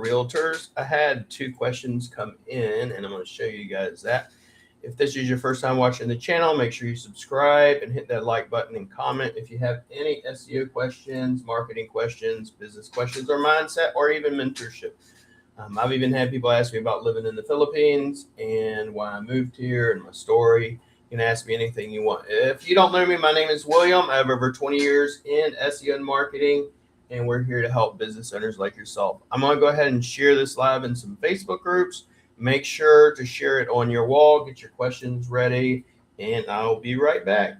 Realtors. I had 2 questions come in, and I'm going to show you guys that. If this is your first time watching the channel, make sure you subscribe and hit that like button and comment. If you have any SEO questions, marketing questions, business questions, or mindset, or even mentorship. I've even had people ask me about living in the Philippines and why I moved here and my story. You can ask me anything you want. If you don't know me, my name is William. I have over 20 years in SEO and marketing, and we're here to help business owners like yourself. I'm going to go ahead and share this live in some Facebook groups. Make sure to share it on your wall. Get your questions ready, and I'll be right back.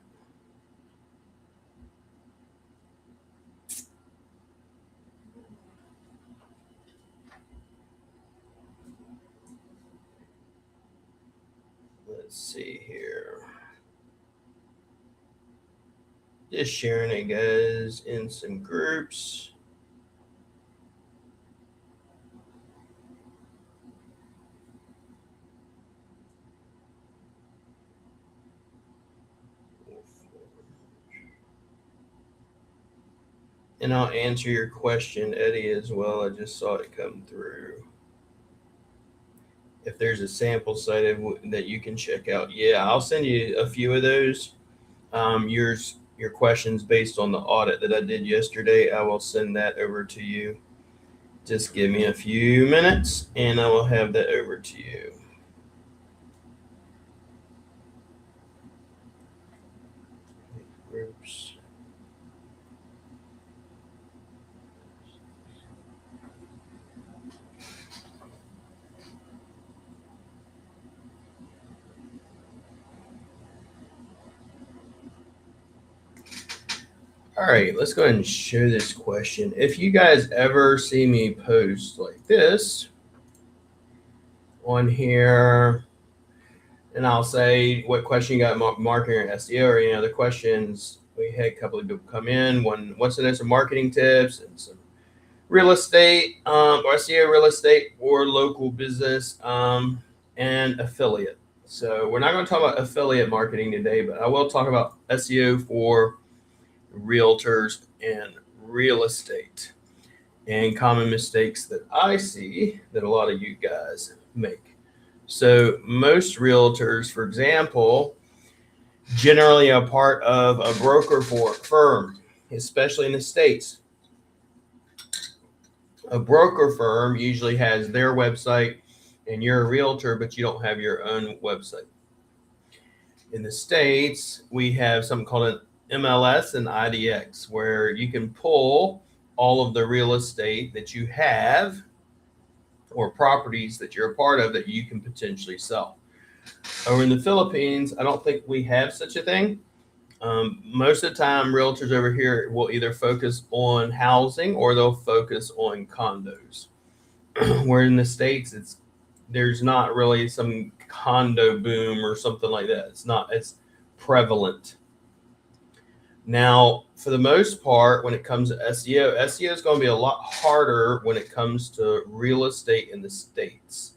Let's see here. Just sharing it, guys, in some groups. And I'll answer your question, Eddie, as well. I just saw it come through. If there's a sample site that you can check out, yeah, I'll send you a few of those. Your questions based on the audit that I did yesterday, I will send that over to you. Just give me a few minutes, and I will have that over to you. Groups. All right, let's go ahead and show this question. If you guys ever see me post like this on here, and I'll say what question you got, marketing or SEO or any other questions, we had a couple of people come in. One wants to know some marketing tips and some real estate, or SEO, real estate, or local business, and affiliate. So we're not going to talk about affiliate marketing today, but I will talk about SEO for realtors and real estate and common mistakes that I see that a lot of you guys make. So most realtors, for example, generally are part of a broker firm, especially in the States. A broker firm usually has their website, and you're a realtor, but you don't have your own website. In the States, we have something called an MLS and IDX, where you can pull all of the real estate that you have or properties that you're a part of that you can potentially sell. Over in the Philippines, I don't think we have such a thing. Most of the time, realtors over here will either focus on housing or they'll focus on condos. Where in the States, there's not really some condo boom or something like that. It's not as prevalent. Now, for the most part, when it comes to SEO is going to be a lot harder when it comes to real estate in the States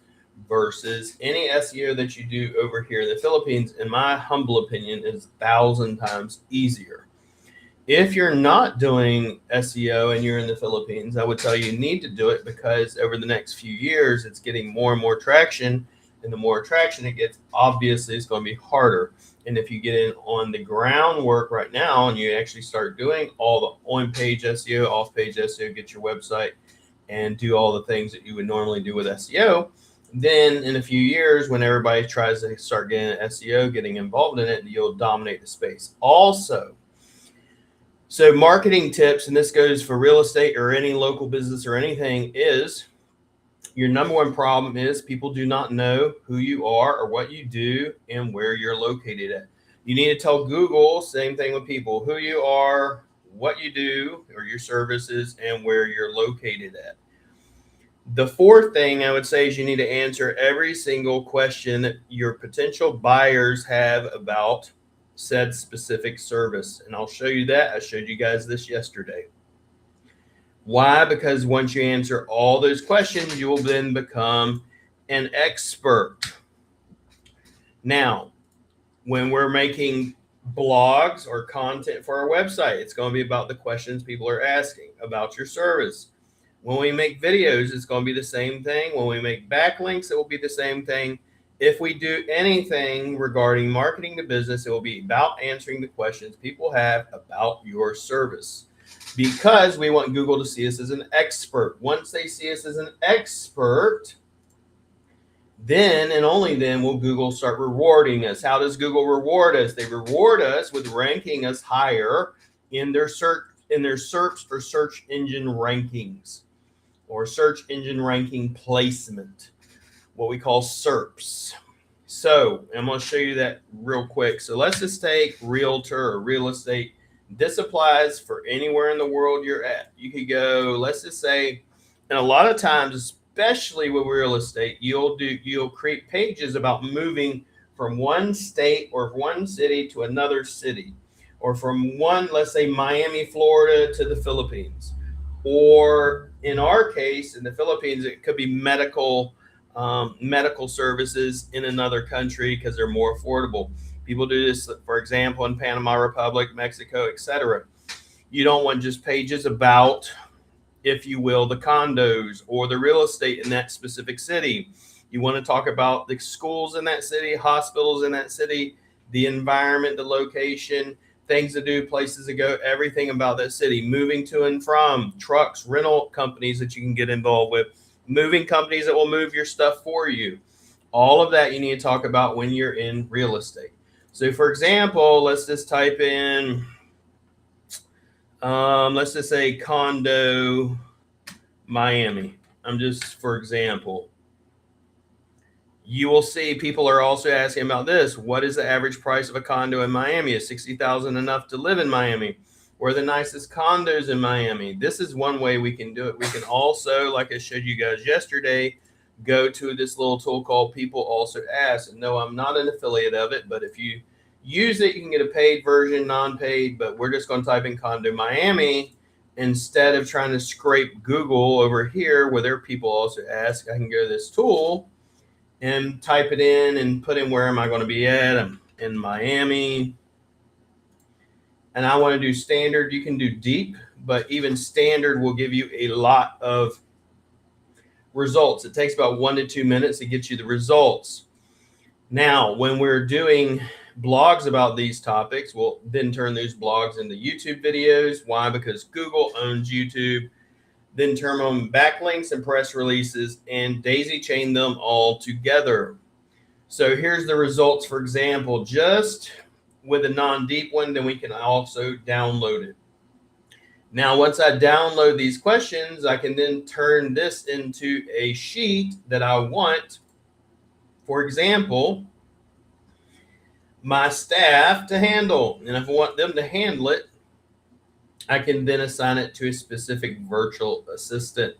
versus any SEO that you do over here in the Philippines. In my humble opinion, is 1,000 times easier. If you're not doing SEO and you're in the Philippines, I would tell you need to do it, because over the next few years, it's getting more and more traction. And the more traction it gets, obviously, it's going to be harder. And if you get in on the groundwork right now and you actually start doing all the on-page SEO, off-page SEO, get your website and do all the things that you would normally do with SEO, then in a few years, when everybody tries to start getting SEO, getting involved in it, you'll dominate the space. Also, so marketing tips, and this goes for real estate or any local business or anything, is your number one problem is people do not know who you are or what you do and where you're located at. You need to tell Google, same thing with people, who you are, what you do or your services, and where you're located at. The fourth thing I would say is you need to answer every single question that your potential buyers have about said specific service. And I'll show you that. I showed you guys this yesterday. Why? Because once you answer all those questions, you will then become an expert. Now, when we're making blogs or content for our website, it's going to be about the questions people are asking about your service. When we make videos, it's going to be the same thing. When we make backlinks, it will be the same thing. If we do anything regarding marketing to business, it will be about answering the questions people have about your service, because we want Google to see us as an expert. Once they see us as an expert, then and only then will Google start rewarding us. How does Google reward us? They reward us with ranking us higher in their SERPs, or search engine rankings, or search engine ranking placement, what we call SERPs. So I'm going to show you that real quick. So let's just take realtor or real estate. This applies for anywhere in the world you're at. You could go, let's just say, and a lot of times, especially with real estate, you'll create pages about moving from one state or one city to another city, or from one, let's say, Miami, Florida to the Philippines, or in our case, in the Philippines, it could be medical services in another country because they're more affordable. People do this, for example, in Panama Republic, Mexico, etc. You don't want just pages about, if you will, the condos or the real estate in that specific city. You want to talk about the schools in that city, hospitals in that city, the environment, the location, things to do, places to go, everything about that city, moving to and from, trucks, rental companies that you can get involved with, moving companies that will move your stuff for you. All of that you need to talk about when you're in real estate. So for example, let's just type in, let's just say condo Miami. I'm just, for example, you will see people are also asking about this. What is the average price of a condo in Miami? Is $60,000 enough to live in Miami? Where are the nicest condos in Miami? This is one way we can do it. We can also, like I showed you guys yesterday, go to this little tool called People Also Ask. And no, I'm not an affiliate of it, but if you use it, you can get a paid version, non-paid, but we're just going to type in condo Miami. Instead of trying to scrape Google over here where their People Also Ask, I can go to this tool and type it in and put in where am I going to be at. I'm in Miami. And I want to do standard. You can do deep, but even standard will give you a lot of results. It takes about 1 to 2 minutes to get you the results. Now, when we're doing blogs about these topics, we'll then turn those blogs into YouTube videos. Why? Because Google owns YouTube. Then turn them backlinks and press releases and daisy chain them all together. So here's the results, for example, just with a non-deep one, then we can also download it. Now, once I download these questions, I can then turn this into a sheet that I want, for example, my staff to handle. And if I want them to handle it, I can then assign it to a specific virtual assistant.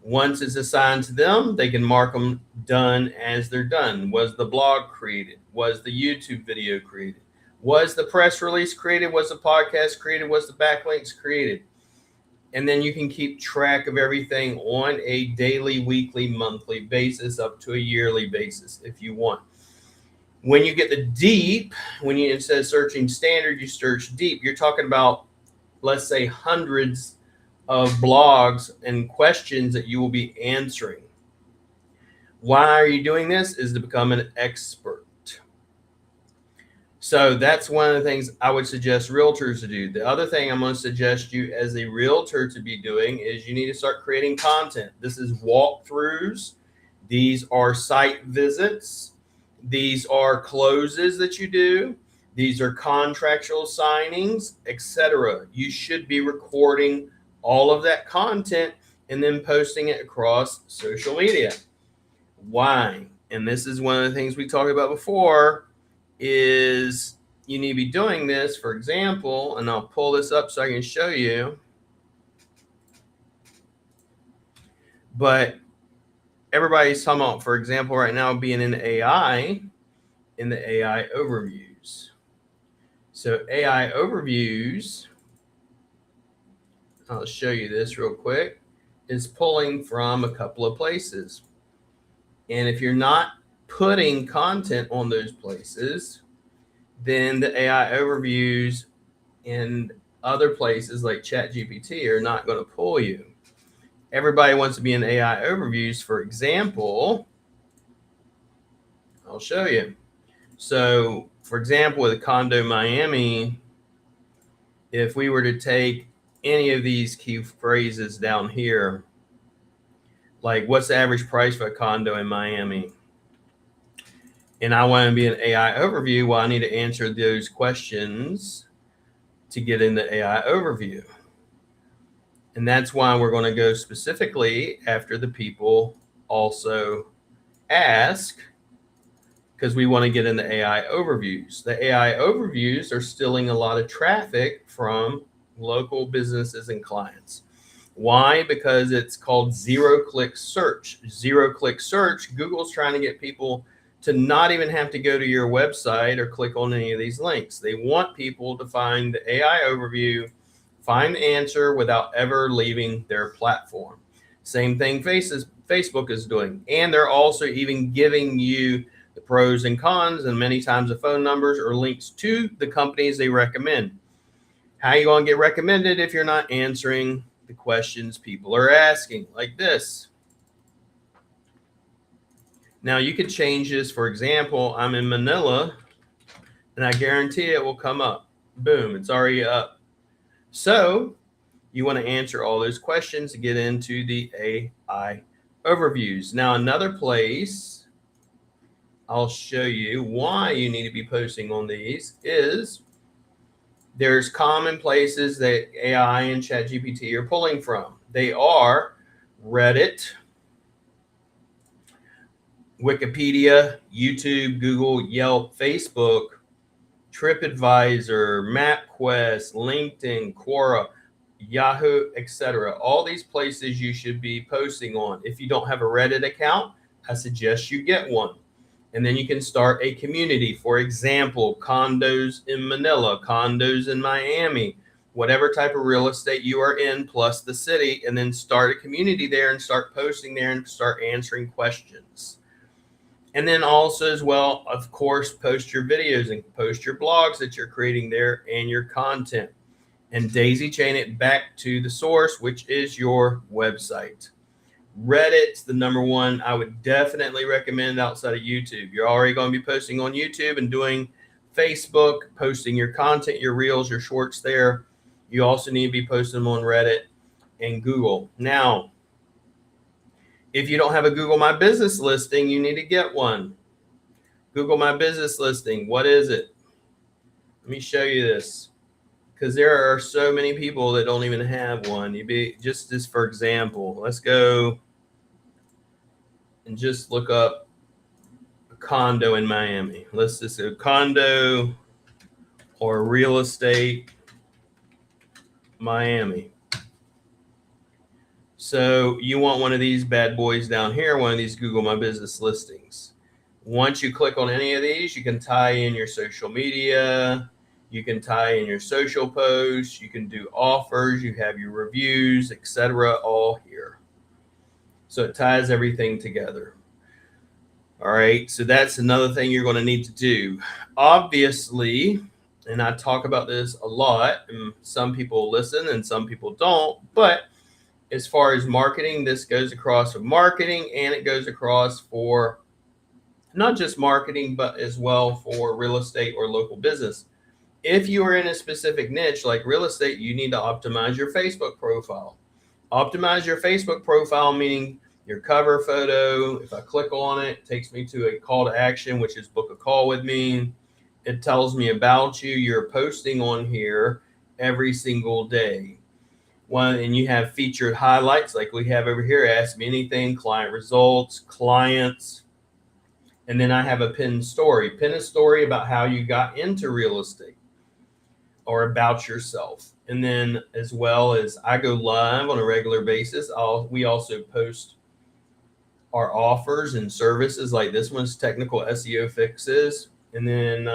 Once it's assigned to them, they can mark them done as they're done. Was the blog created? Was the YouTube video created? Was the press release created? Was the podcast created? Was the backlinks created? And then you can keep track of everything on a daily, weekly, monthly basis, up to a yearly basis if you want. When you get the deep, when you, instead of searching standard, you search deep, you're talking about, let's say, hundreds of blogs and questions that you will be answering. Why are you doing this? Is to become an expert. So that's one of the things I would suggest realtors to do. The other thing I'm going to suggest you as a realtor to be doing is you need to start creating content. This is walkthroughs. These are site visits. These are closes that you do. These are contractual signings, etc. You should be recording all of that content and then posting it across social media. Why? And this is one of the things we talked about before, is you need to be doing this, for example, and I'll pull this up so I can show you. But everybody's talking about, for example, right now being in AI, in the AI overviews. So AI overviews, I'll show you this real quick, is pulling from a couple of places. And if you're not putting content on those places, then the AI overviews in other places like ChatGPT are not going to pull you. everybody wants to be in AI overviews. For example, I'll show you. So, for example, with a condo Miami, if we were to take any of these key phrases down here, like what's the average price for a condo in Miami? And I want to be an AI overview, well, I need to answer those questions to get in the AI overview. And that's why we're going to go specifically after the people also ask, because we want to get into AI overviews. The AI overviews are stealing a lot of traffic from local businesses and clients. Why? Because it's called zero-click search. Zero-click search, Google's trying to get people to not even have to go to your website or click on any of these links. They want people to find the AI overview, find the answer without ever leaving their platform. Same thing Facebook is doing. And they're also even giving you the pros and cons, and many times the phone numbers or links to the companies they recommend. How are you going to get recommended if you're not answering the questions people are asking, like this? Now you could change this. For example, I'm in Manila, and I guarantee it will come up. Boom, it's already up. So you want to answer all those questions to get into the AI overviews. Now another place I'll show you why you need to be posting on these is there's common places that AI and ChatGPT are pulling from. They are Reddit, Wikipedia, YouTube, Google, Yelp, Facebook, TripAdvisor, MapQuest, LinkedIn, Quora, Yahoo, etc. All these places you should be posting on. If you don't have a Reddit account, I suggest you get one. And then you can start a community. For example, condos in Manila, condos in Miami, whatever type of real estate you are in, plus the city, and then start a community there and start posting there and start answering questions. And then also as well, of course, post your videos and post your blogs that you're creating there and your content, and daisy chain it back to the source, which is your website. Reddit's the number one I would definitely recommend outside of YouTube. You're already going to be posting on YouTube and doing Facebook, posting your content, your reels, your shorts there. You also need to be posting them on Reddit and Google. Now, if you don't have a Google My Business listing, you need to get one. Google My Business listing, what is it? Let me show you this, because there are so many people that don't even have one. Just as for example, let's go and just look up a condo in Miami. Let's just go condo or real estate Miami. So you want one of these bad boys down here, one of these Google My Business listings. Once you click on any of these, you can tie in your social media, you can tie in your social posts, you can do offers, you have your reviews, etc., all here. So it ties everything together. All right, so that's another thing you're going to need to do. Obviously, and I talk about this a lot, and some people listen and some people don't, but as far as marketing, this goes across for marketing, and it goes across for not just marketing, but as well for real estate or local business. If you are in a specific niche like real estate, you need to optimize your Facebook profile. Optimize your Facebook profile, meaning your cover photo. If I click on it, it takes me to a call to action, which is book a call with me. It tells me about you. You're posting on here every single day. And you have featured highlights like we have over here. Ask me anything, client results, clients. And then I have a pinned story. Pin a story about how you got into real estate or about yourself. And then as well as I go live on a regular basis, we also post our offers and services, like this one's technical SEO fixes. And then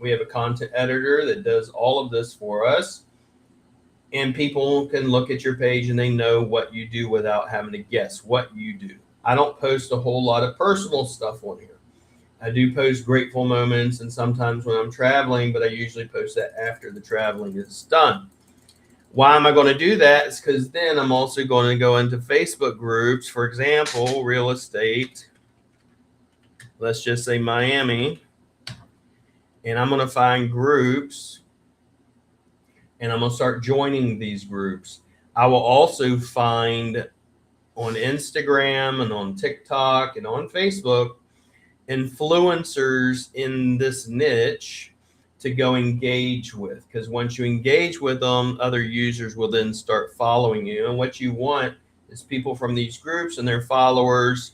we have a content editor that does all of this for us. And people can look at your page and they know what you do without having to guess what you do. I don't post a whole lot of personal stuff on here. I do post grateful moments and sometimes when I'm traveling, but I usually post that after the traveling is done. Why am I going to do that? It's because then I'm also going to go into Facebook groups. For example, real estate, let's just say Miami, and I'm going to find groups and I'm going to start joining these groups. I will also find on Instagram and on TikTok and on Facebook influencers in this niche to go engage with, because once you engage with them, other users will then start following you. And what you want is people from these groups and their followers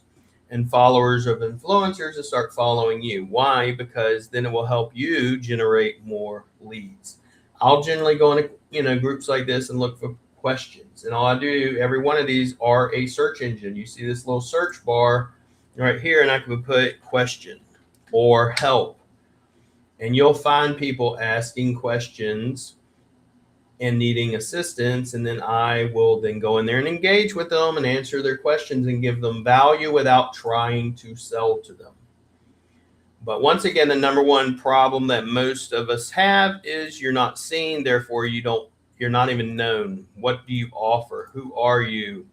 and followers of influencers to start following you. Why? Because then it will help you generate more leads. I'll generally go into groups like this and look for questions, and all I do, every one of these are a search engine. You see this little search bar right here, and I could put question or help, and you'll find people asking questions and needing assistance, and then I will then go in there and engage with them and answer their questions and give them value without trying to sell to them. But once again, the number one problem that most of us have is you're not seen, therefore you're not even known. What do you offer? Who are you?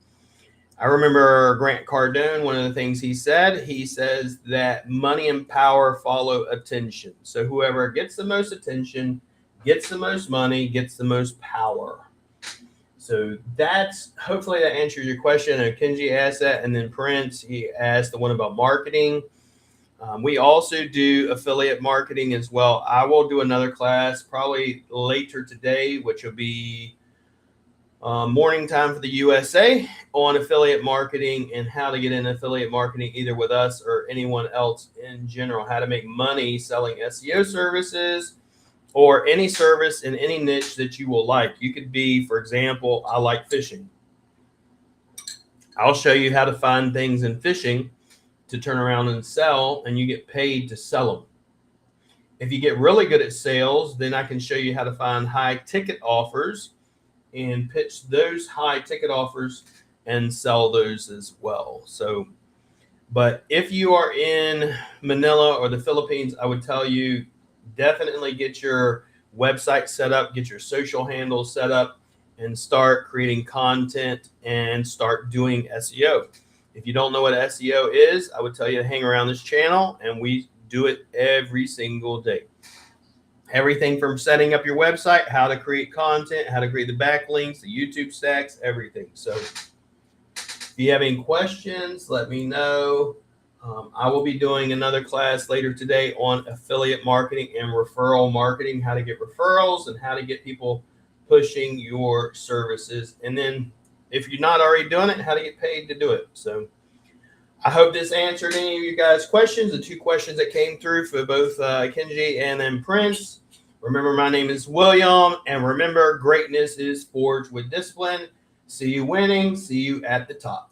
I remember Grant Cardone, one of the things he says that money and power follow attention. So whoever gets the most attention, gets the most money, gets the most power. So hopefully that answers your question. And Kenji asked that, and then Prince, he asked the one about marketing. We also do affiliate marketing as well. I will do another class probably later today, which will be morning time for the USA, on affiliate marketing and how to get in affiliate marketing either with us or anyone else in general, how to make money selling SEO services or any service in any niche that you will like. You could be, for example, I like fishing. I'll show you how to find things in fishing to turn around and sell, and you get paid to sell them. If you get really good at sales, then I can show you how to find high ticket offers and pitch those high ticket offers and sell those as well. So, but if you are in Manila or the Philippines, I would tell you definitely get your website set up, get your social handles set up, and start creating content and start doing SEO. If you don't know what SEO is, I would tell you to hang around this channel, and we do it every single day. Everything from setting up your website, how to create content, how to create the backlinks, the YouTube stacks, everything. So if you have any questions, let me know. I will be doing another class later today on affiliate marketing and referral marketing, how to get referrals and how to get people pushing your services. And then if you're not already doing it, how to get paid to do it. So I hope this answered any of you guys' questions, the two questions that came through for both Kenji and then Prince. Remember, my name is William, and remember, greatness is forged with discipline. See you winning. See you at the top.